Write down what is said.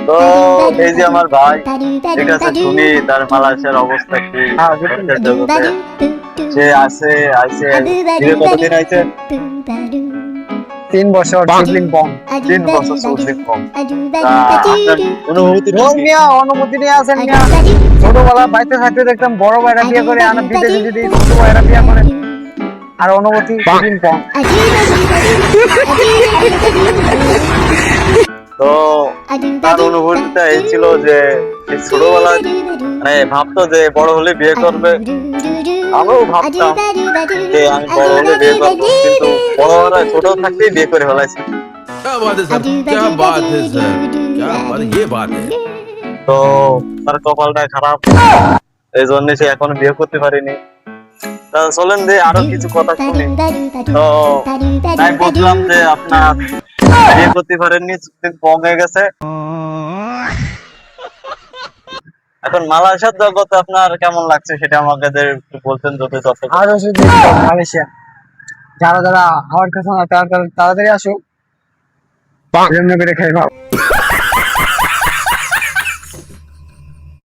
তো এই যে আমার ভাই, ঠিক আছে, শুনি তার মালয়েশিয়ার অবস্থা কি জগতে। সে আছে আইছে কতদিন আইছে? 3 বছর সিবলিং বং। 3 বছর সিবলিং কম। আপনার অনুভূতি মিয়া অনুমতি নিয়ে আছেন মিয়া। ছোটবেলা বাইতে থাকতে দেখতাম বড় ভাইরা বিয়ে করে, আনা বিদেশে যদি ছোট ভাইরা বিয়ে করে, আর অনুমতি সিবলিং বং। তো তার অনুভূতিটা এই ছিল যে ছোটবেলায় ভাবতো যে বড় হলে বিয়ে করবে। আমিও ভাবতাম যে আমি বড় হলে বিয়ে করবো, কিন্তু বড় হলে ছোট থাকতেই বিয়ে করে ফেলাইছি। क्या बात है सर, क्या बात है सर, क्या बात, ये बात है। তো তার কপালটা খারাপ, এই জন্য সে এখনো বিয়ে করতে পারেনি। তা চলেন যে আরো কিছু কথা শুনি। তো তাই বললাম যে আপনার বিয়ে করতে পারেননি, কম হয়ে গেছে। এখন মালয়েশিয়ার জগতে আপনার কেমন লাগছে সেটা আমাকে একটু বলতেন যদি দর্শক। আরো শুধু মালয়েশিয়া, যারা যারা আমার কাছে না তারা তাড়াতাড়ি আসুক, এমনি করে খাই ভাব।